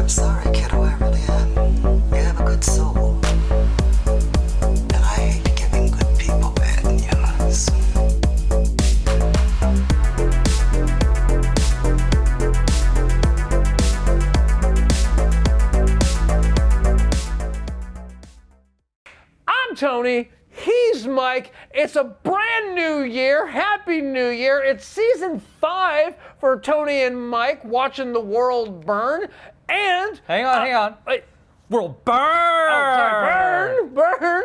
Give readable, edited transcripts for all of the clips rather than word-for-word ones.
sorry, kiddo, I really am. You have a good soul. And I hate giving good people bad news. I'm Tony. He's Mike. It's a brand new year. Happy New Year. It's season 5 for Tony and Mike watching the world burn. And Hang on. Wait. World burn! Oh, sorry, burn.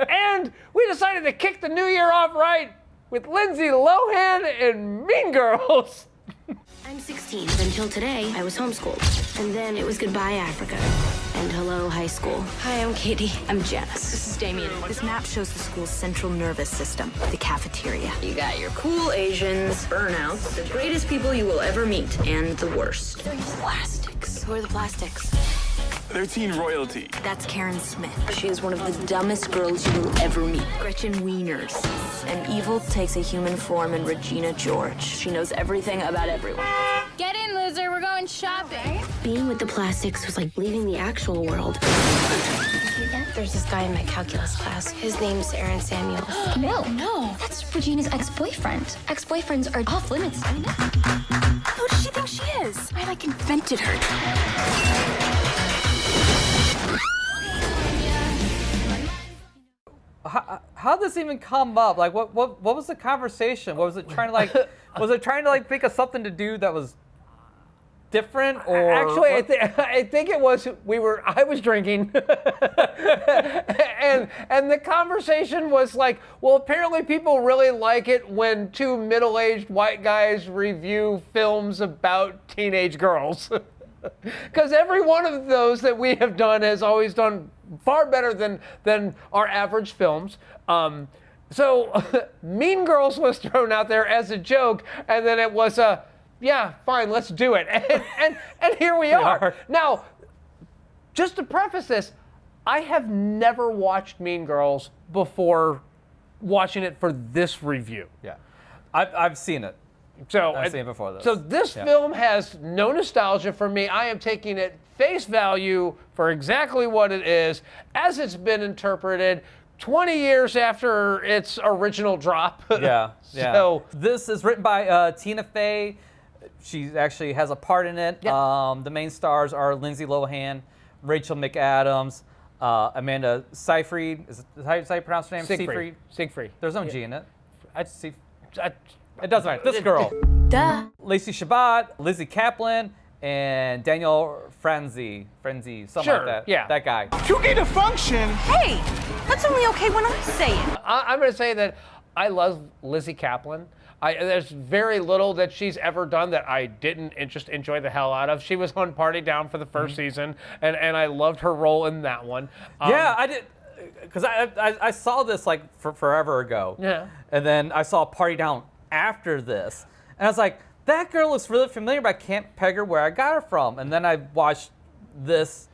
And we decided to kick the new year off right with Lindsay Lohan and Mean Girls. I'm 16. Until today, I was homeschooled. And then it was goodbye, Africa. And hello, high school. Hi, I'm Katie. I'm Janice. This is Damien. This map shows the school's central nervous system, the cafeteria. You got your cool Asians, burnouts, the greatest people you will ever meet, and the worst. They're plastics. Who are the plastics? They're teen royalty. That's Karen Smith. She is one of the dumbest girls you will ever meet. Gretchen Wieners. And evil takes a human form in Regina George. She knows everything about everyone. Get in, loser. We're going shopping. Being with the plastics was like leaving the actual world. There's this guy in my calculus class. His name's Aaron Samuels. No. That's Regina's ex-boyfriend. Ex-boyfriends are off limits. I know. Who does she think she is? I invented her. How did this even come up? Like, what was the conversation? What was it trying to like? Was it trying to like think of something to do that was different? Or Actually, I think it was I was drinking, and the conversation was like, well, apparently people really like it when two middle-aged white guys review films about teenage girls. Because every one of those that we have done has always done far better than our average films. So Mean Girls was thrown out there as a joke, and then it was yeah, fine, let's do it. And here we are. Now, just to preface this, I have never watched Mean Girls before watching it for this review. Yeah, I've seen it. So I've seen it before this. So this film has no nostalgia for me. I am taking it face value for exactly what it is, as it's been interpreted 20 years after its original drop. Yeah. So this is written by Tina Fey. She actually has a part in it. Yeah. The main stars are Lindsay Lohan, Rachel McAdams, Amanda Seyfried. Is it how you pronounce her name? Siegfried. There's no G in it. It doesn't matter. This girl. Duh. Lacy Chabert, Lizzy Caplan, and Daniel Franzese, something like that. Yeah. That guy. You get a function. Hey, that's only okay when I say it. I'm going to say that I love Lizzy Caplan. There's very little that she's ever done that I didn't enjoy the hell out of. She was on Party Down for the first season, and I loved her role in that one. Yeah, I did. Because I saw this like forever ago. Yeah. And then I saw Party Down after this. And I was like, that girl looks really familiar, but I can't peg her where I got her from. And then I watched this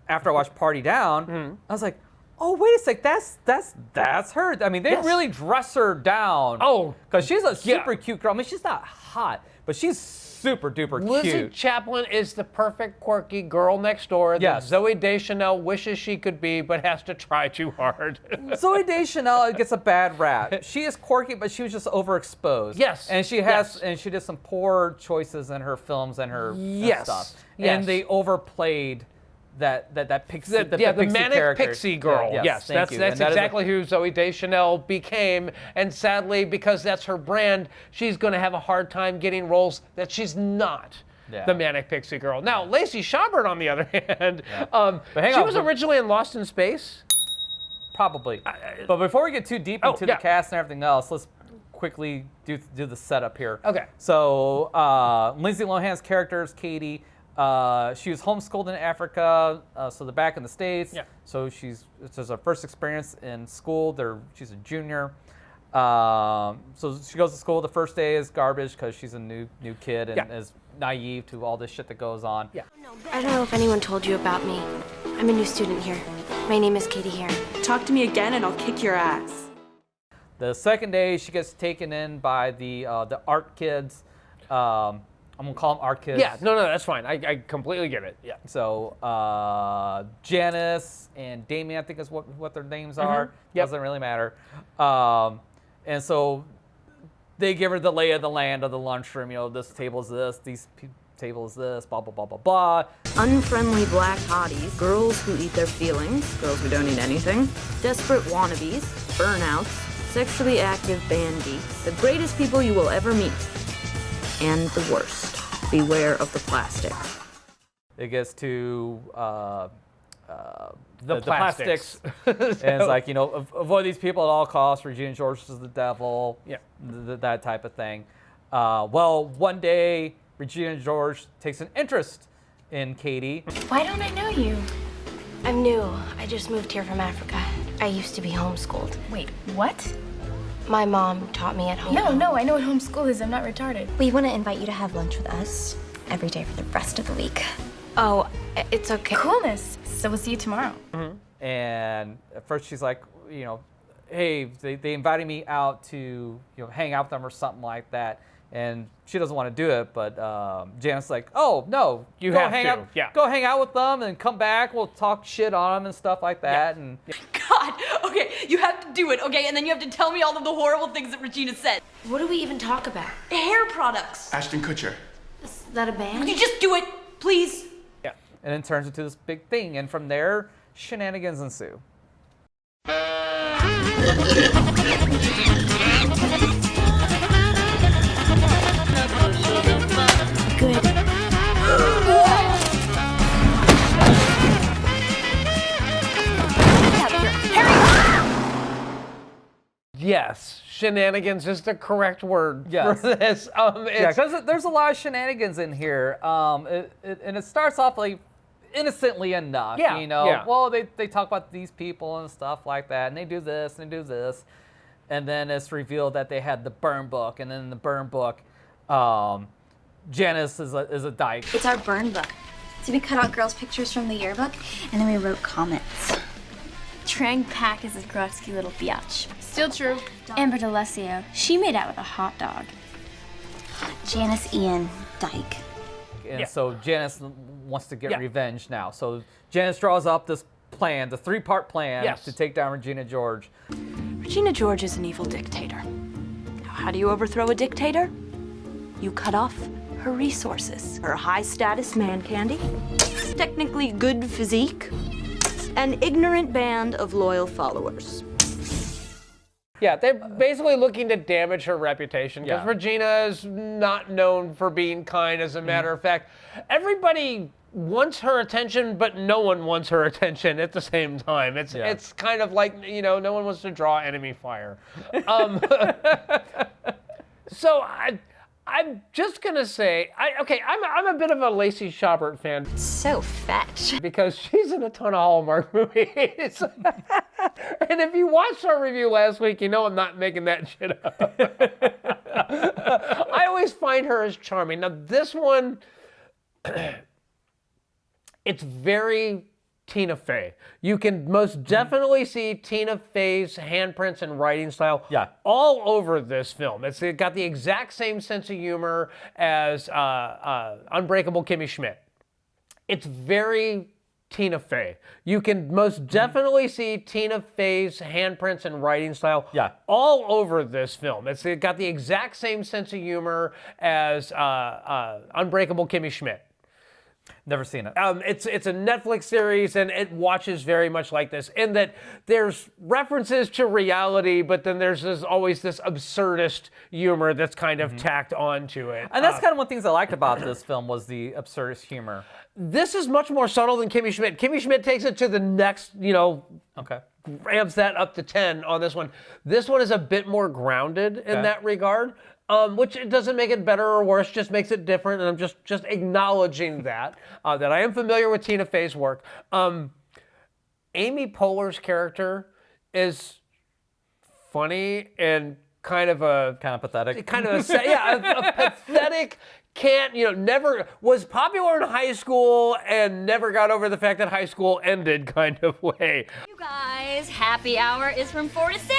after I watched Party Down. I was like, oh, wait a sec, that's her. I mean, they really dress her down. Oh. Because she's a super cute girl. I mean, she's not hot, but she's super duper Lizzy cute. Caplan is the perfect quirky girl next door that Zooey Deschanel wishes she could be, but has to try too hard. Zooey Deschanel gets a bad rap. She is quirky, but she was just overexposed. Yes. And she she did some poor choices in her films and her stuff. Yes. And they overplayed that pixie, the manic character. pixie girl. Yeah, Yes, that's exactly who Zooey Deschanel became. And sadly, because that's her brand, she's going to have a hard time getting roles that she's not. Yeah. The manic pixie girl. Now, Lacy Chabert, on the other hand, But hang she on, was originally in Lost in Space. Probably. But before we get too deep into the yeah. cast and everything else, let's quickly do the setup here. Okay. So Lindsay Lohan's character is Katie. She was homeschooled in Africa, so they're back in the States. Yeah. So this is her first experience in school. She's a junior. So she goes to school. The first day is garbage because she's a new kid and is naive to all this shit that goes on. Yeah. I don't know if anyone told you about me. I'm a new student here. My name is Katie here. Talk to me again and I'll kick your ass. The second day, she gets taken in by the art kids on I'm gonna call them our kids. Yeah, no, that's fine. I completely get it. Yeah. So Janice and Damien, I think is what their names are. Yep. Doesn't really matter. And so they give her the lay of the land of the lunchroom. You know, this table's this, table is this, blah blah blah blah blah. Unfriendly black hotties, girls who eat their feelings, girls who don't eat anything, desperate wannabes, burnouts, sexually active band geeks, the greatest people you will ever meet, and the worst. Beware of the plastic. It gets to The plastics. and it's like, you know, avoid these people at all costs. Regina George is the devil. Yeah. That type of thing. Well, one day, Regina George takes an interest in Katie. Why don't I know you? I'm new. I just moved here from Africa. I used to be homeschooled. Wait, what? My mom taught me at home. No, I know what homeschool is. I'm not retarded. We want to invite you to have lunch with us every day for the rest of the week. Oh, it's okay. Coolness. So we'll see you tomorrow. And at first she's like, you know, hey, they invited me out to, you know, hang out with them or something like that. And she doesn't want to do it, but Janice's like, oh, no, You go have hang to, out, yeah. Go hang out with them and come back. We'll talk shit on them and stuff like that. And God, okay, you have to do it, okay? And then you have to tell me all of the horrible things that Regina said. What do we even talk about? Hair products. Ashton Kutcher. Is that a band? Would you just do it, please? yeah, and it turns into this big thing. And from there, shenanigans ensue. Good. Yes, shenanigans is the correct word Yes. for this. Yeah, It's, because there's a lot of shenanigans in here. And it starts off like innocently enough. Yeah, You know, yeah. well, they talk about these people and stuff like that, and they do this and they do this. And then it's revealed that they had the burn book, and then in the burn book, Janice is a dyke. It's our burn book. So we cut out girls' pictures from the yearbook, and then we wrote comments. Trang Pak is a grotesque little biatch. Still true. Amber DeLessio, she made out with a hot dog. Janice Ian Dyke. And Yeah. so Janice wants to get Yeah. revenge now. So Janice draws up this plan, the 3-part plan Yes. to take down Regina George. Regina George is an evil dictator. Now, how do you overthrow a dictator? You cut off her resources, her high-status man candy, technically good physique, an ignorant band of loyal followers. yeah, they're basically looking to damage her reputation because Yeah. Regina is not known for being kind. As a matter of fact, everybody wants her attention, but no one wants her attention at the same time. It's kind of like, you know, no one wants to draw enemy fire. So I'm just gonna say, I'm a bit of a Lacy Chabert fan So fat. because she's in a ton of Hallmark movies. And if you watched our review last week, you know I'm not making that shit up. I always find her as charming. Now this one, it's very Tina Fey. You can most definitely see Tina Fey's handprints and writing style all over this film. It's got the exact same sense of humor as Unbreakable Kimmy Schmidt. It's very Tina Fey. You can most definitely see Tina Fey's handprints and writing style all over this film. It's got the exact same sense of humor as Unbreakable Kimmy Schmidt. Never seen it. It's a Netflix series, and it watches very much like this, in that there's references to reality, but then there's always this absurdist humor that's kind of tacked onto it. And that's kind of one of the things I liked about this film was the absurdist humor. This is much more subtle than Kimmy Schmidt. Kimmy Schmidt takes it to the next, ramps that up to 10 on this one. This one is a bit more grounded in that regard. Which it doesn't make it better or worse, just makes it different, and I'm just acknowledging that I am familiar with Tina Fey's work. Amy Poehler's character is funny and kind of pathetic. a pathetic, never was popular in high school and never got over the fact that high school ended kind of way. You guys, happy hour is from 4 to 6.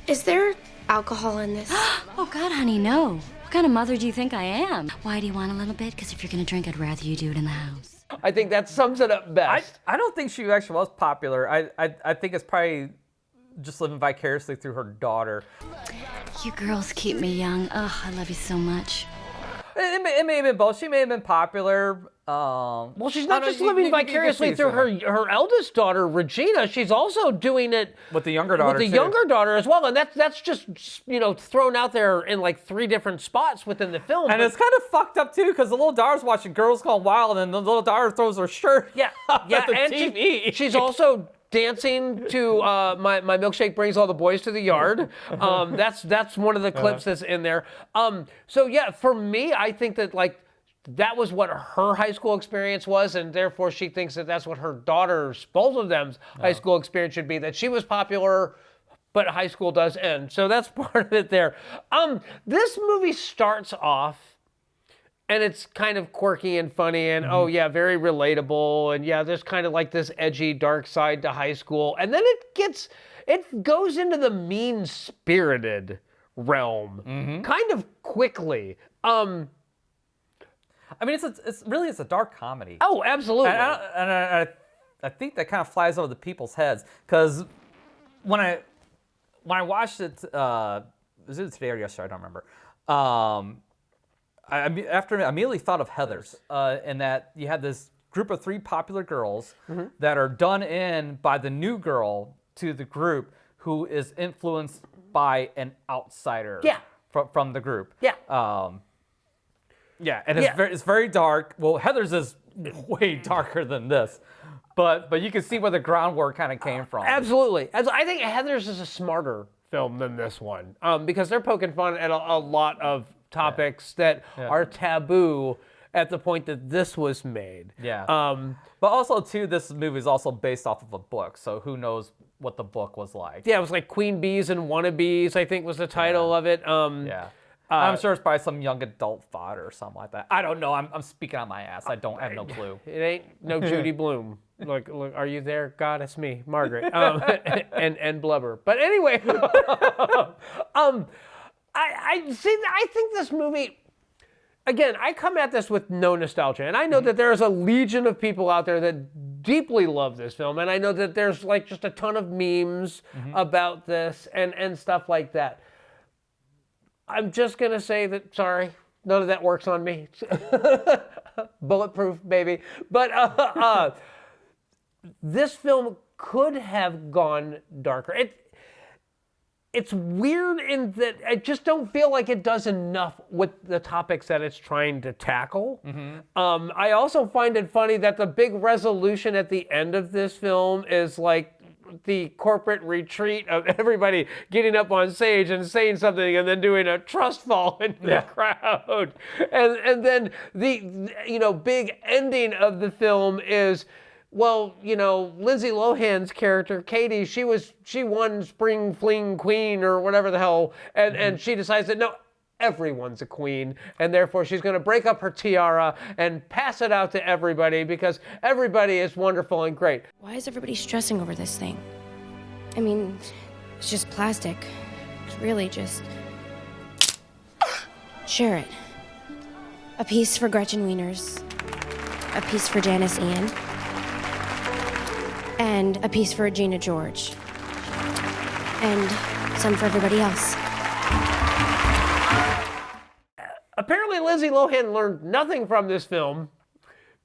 Is there alcohol in this? Oh God, honey, no. What kind of mother do you think I am? Why do you want a little bit? Because if you're going to drink, I'd rather you do it in the house. I think that sums it up best. I don't think she actually was popular. I think it's probably just living vicariously through her daughter. You girls keep me young. Oh, I love you so much. It may have been both. She may have been popular. Well, she's not just living vicariously through her eldest daughter, Regina. She's also doing it with the younger daughter. With the younger daughter as well, and that's just thrown out there in like 3 different spots within the film. And it's kind of fucked up too, because the little daughter's watching Girls Gone Wild, and the little daughter throws her shirt. Yeah, at the and TV. She's also dancing to my milkshake brings all the boys to the yard. That's one of the clips that's in there. So yeah, for me, I think that like that was what her high school experience was, and therefore she thinks that that's what her daughter's, both of them's high school experience should be. That she was popular, but high school does end. So that's part of it there. This movie starts off, and it's kind of quirky and funny and, oh yeah, very relatable. And yeah, there's kind of like this edgy dark side to high school. And then it goes into the mean-spirited realm kind of quickly. I mean, it's really a dark comedy. Oh, absolutely. And I think that kind of flies over the people's heads, because when I watched it, was it today or yesterday? I don't remember. I immediately thought of Heathers, in that you had this group of 3 popular girls that are done in by the new girl to the group, who is influenced by an outsider from the group. Yeah. Yeah, and it's very dark. Well, Heathers is way darker than this, but you can see where the groundwork kind of came from. Absolutely. I think Heathers is a smarter film than this one, because they're poking fun at a lot of topics that are taboo at the point that this was made. Yeah. But also, too, this movie is also based off of a book, so who knows what the book was like. Yeah, it was like Queen Bees and Wannabes, I think was the title of it. Yeah. I'm sure it's probably some young adult fodder or something like that. I don't know. I'm speaking on my ass. I have no clue. It ain't no Judy Blume. Look, are you there? God, it's me, Margaret, and Blubber. But anyway, I think this movie. Again, I come at this with no nostalgia, and I know that there's a legion of people out there that deeply love this film, and I know that there's like just a ton of memes about this and stuff like that. I'm just going to say that, sorry, none of that works on me. Bulletproof, baby. But this film could have gone darker. It's weird in that I just don't feel like it does enough with the topics that it's trying to tackle. I also find it funny that the big resolution at the end of this film is like the corporate retreat of everybody getting up on stage and saying something and then doing a trust fall into the crowd. And then the big ending of the film is, well, Lindsay Lohan's character, Katie, she won Spring Fling Queen or whatever the hell, and she decides that no, everyone's a queen, and therefore she's going to break up her tiara and pass it out to everybody because everybody is wonderful and great. Why is everybody stressing over this thing? I mean, it's just plastic. It's really just... Share it. A piece for Gretchen Wieners, a piece for Janice Ian, and a piece for Regina George, and some for everybody else. Apparently, Lindsay Lohan learned nothing from this film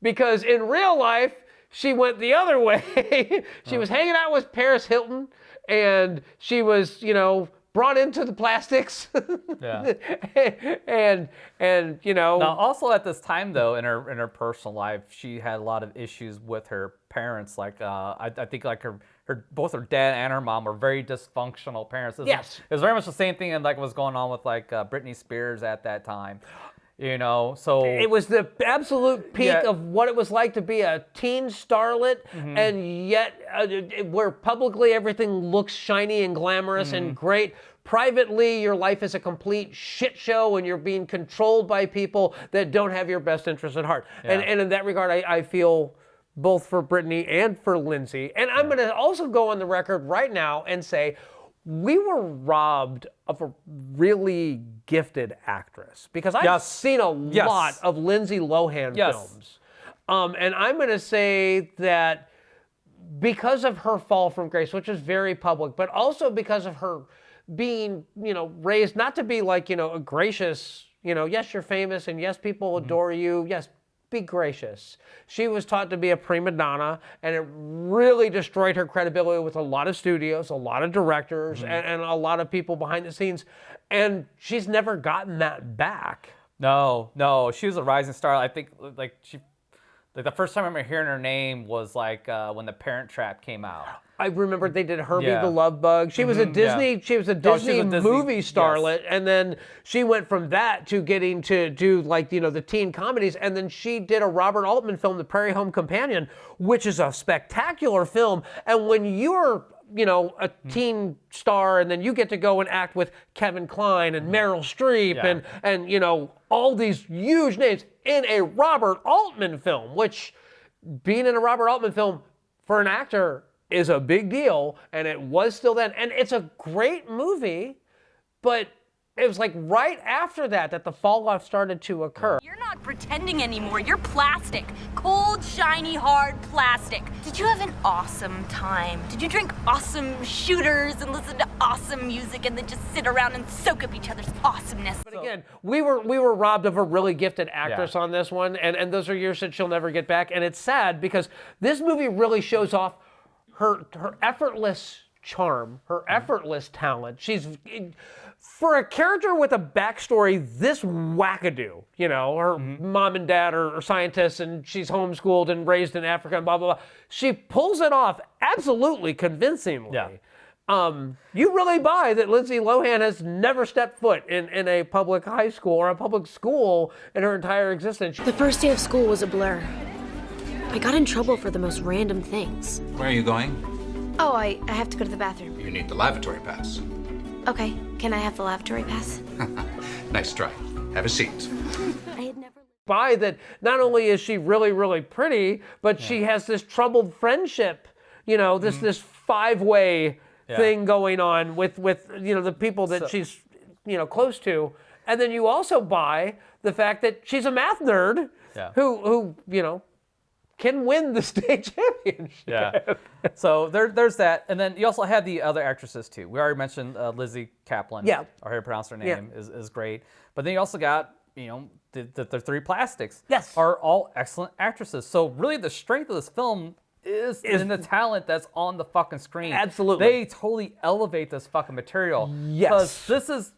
because in real life, she went the other way. She was hanging out with Paris Hilton, and she was, brought into the plastics. and Now, also at this time, though, in her personal life, she had a lot of issues with her parents. Like, I think like both her dad and her mom were very dysfunctional parents. It was very much the same thing and like what was going on with like Britney Spears at that time. So it was the absolute peak of what it was like to be a teen starlet, and yet where publicly everything looks shiny and glamorous and great. Privately, your life is a complete shit show, and you're being controlled by people that don't have your best interest at heart. And in that regard, I feel both for Britney and for Lindsay. And I'm going to also go on the record right now and say, we were robbed of a really gifted actress because I've seen a lot of Lindsay Lohan films. And I'm going to say that because of her fall from grace, which is very public, but also because of her being, raised not to be like, a gracious, yes, you're famous and yes, people adore you. Yes, be gracious. She was taught to be a prima donna, and it really destroyed her credibility with a lot of studios, a lot of directors, and a lot of people behind the scenes. And she's never gotten that back. No, she was a rising star. I think the first time I remember hearing her name was when The Parent Trap came out. I remember they did Herbie the Love Bug. She was a Disney. She was a Disney movie starlet, and then she went from that to getting to do the teen comedies, and then she did a Robert Altman film, The Prairie Home Companion, which is a spectacular film. And when you're a teen star, and then you get to go and act with Kevin Kline and Meryl Streep and all these huge names in a Robert Altman film, which being in a Robert Altman film for an actor is a big deal, and it was still then. And it's a great movie, but it was right after that the fall off started to occur. You're not pretending anymore. You're plastic. Cold, shiny, hard plastic. Did you have an awesome time? Did you drink awesome shooters and listen to awesome music and then just sit around and soak up each other's awesomeness? But again, we were robbed of a really gifted actress on this one, and those are years that she'll never get back. And it's sad because this movie really shows off her effortless charm, her effortless talent. She's, for a character with a backstory this wackadoo, her mom and dad are scientists and she's homeschooled and raised in Africa and blah, blah, blah. She pulls it off absolutely convincingly. Yeah. You really buy that Lindsay Lohan has never stepped foot in a public high school or a public school in her entire existence. The first day of school was a blur. I got in trouble for the most random things. Where are you going? Oh, I have to go to the bathroom. You need the lavatory pass. Okay, can I have the lavatory pass? Nice try. Have a seat. I had never... By that, not only is she really, really pretty, but she has this troubled friendship, this five-way thing going on with the people that she's, close to. And then you also buy the fact that she's a math nerd who can win the state championship. Yeah. So there's that. And then you also have the other actresses, too. We already mentioned Lizzy Caplan. Yeah. Or how you pronounce her name is great. But then you also got, the three plastics. Yes. Are all excellent actresses. So really the strength of this film is in the talent that's on the fucking screen. Absolutely. They totally elevate this fucking material. Yes. Because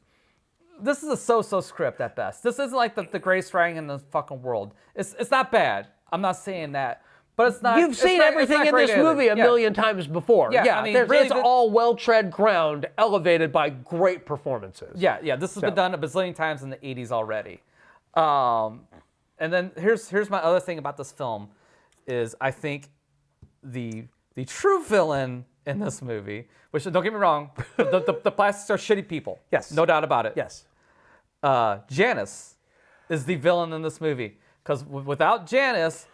this is a so-so script at best. This isn't like the greatest writing in the fucking world. It's not bad. I'm not saying that, but it's not. You've seen everything in this movie a million times before. Yeah, I mean, really, it's all well-tread ground, elevated by great performances. Yeah. This has been done a bazillion times in the 80s already. And then here's my other thing about this film, is I think the true villain in this movie, which don't get me wrong, the plastics are shitty people. Yes, no doubt about it. Yes. Janice is the villain in this movie. Because without Janice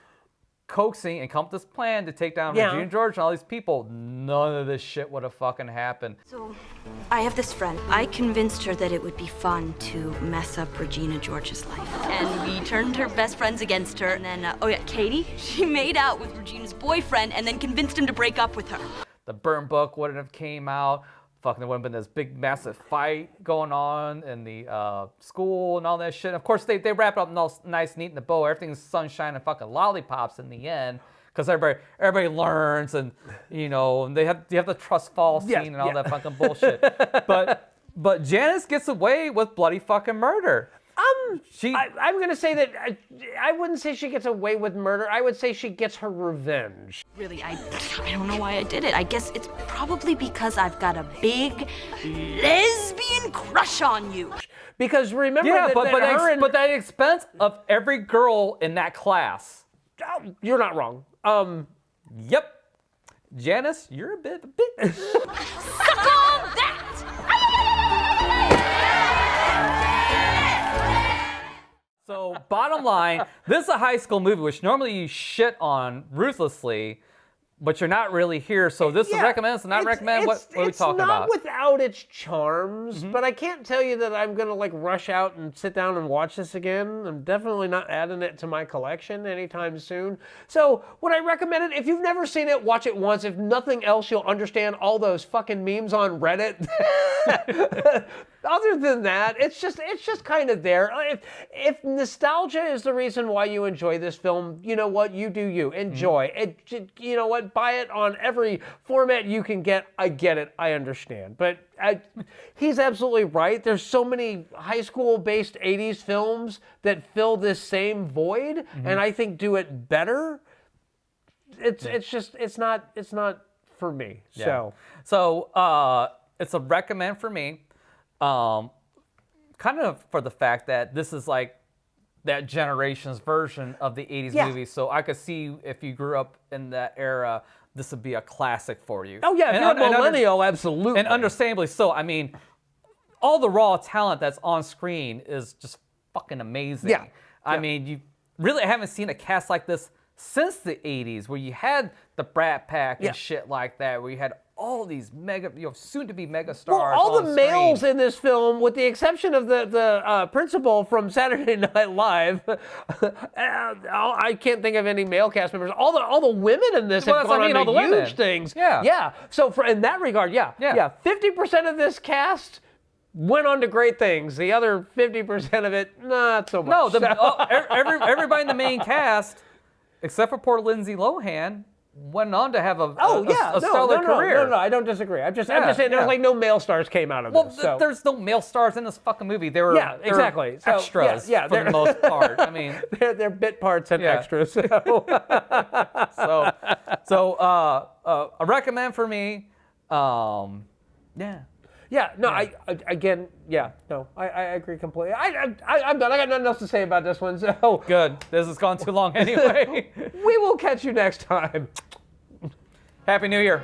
coaxing and come up with this plan to take down Regina George and all these people, none of this shit would have fucking happened. So, I have this friend. I convinced her that it would be fun to mess up Regina George's life. And we turned her best friends against her. And then, Katie, she made out with Regina's boyfriend and then convinced him to break up with her. The burn book wouldn't have came out. Fucking, there would have been this big, massive fight going on in the school and all that shit. And of course, they wrap it up nice, neat in the bow. Everything's sunshine and fucking lollipops in the end, because everybody learns, and and you have the trust fall scene and all that fucking bullshit. But Janice gets away with bloody fucking murder. I'm going to say that I wouldn't say she gets away with murder. I would say she gets her revenge. Really, I don't know why I did it. I guess it's probably because I've got a big lesbian crush on you. Because remember but at the expense of every girl in that class. You're not wrong. Yep. Janice, you're a bit of a bitch. Suck on that! So, bottom line, this is a high school movie, which normally you shit on ruthlessly. but you're not really here. So this is recommend, it's not recommend. What are we talking about? It's not without its charms, but I can't tell you that I'm going to like rush out and sit down and watch this again. I'm definitely not adding it to my collection anytime soon. So would I recommend it? If you've never seen it, watch it once. If nothing else, you'll understand all those fucking memes on Reddit. Other than that, it's just kind of there. If nostalgia is the reason why you enjoy this film, you know what? You do you. Enjoy. You know what? Buy it on every format you can get. I get it. I understand. But he's absolutely right. There's so many high school-based 80s films that fill this same void, and I think do it better. It's not for me. Yeah. So it's a recommend for me. Kind of for the fact that this is like that generation's version of the 80s movie. So I could see if you grew up in that era, this would be a classic for you. Oh yeah, if you're a millennial, absolutely. And understandably so. I mean, all the raw talent that's on screen is just fucking amazing. Yeah. I mean, you really haven't seen a cast like this since the 80s, where you had the Brat Pack and shit like that, where you had all these soon-to-be mega stars. Well, all the males in this film, with the exception of the principal from Saturday Night Live, I can't think of any male cast members. All the women in this have gone on to huge things. Yeah. So in that regard, 50% of this cast went on to great things. The other 50% of it, not so much. No, everybody in the main cast, except for poor Lindsay Lohan, went on to have a stellar career. No, I don't disagree. I'm just saying there's like no male stars came out of this. So. There's no male stars in this fucking movie. They were exactly extras for the most part. I mean, they're bit parts and extras. So a recommend for me. I agree completely. I'm done. I got nothing else to say about this one. So good. This has gone too long anyway. We will catch you next time. Happy New Year.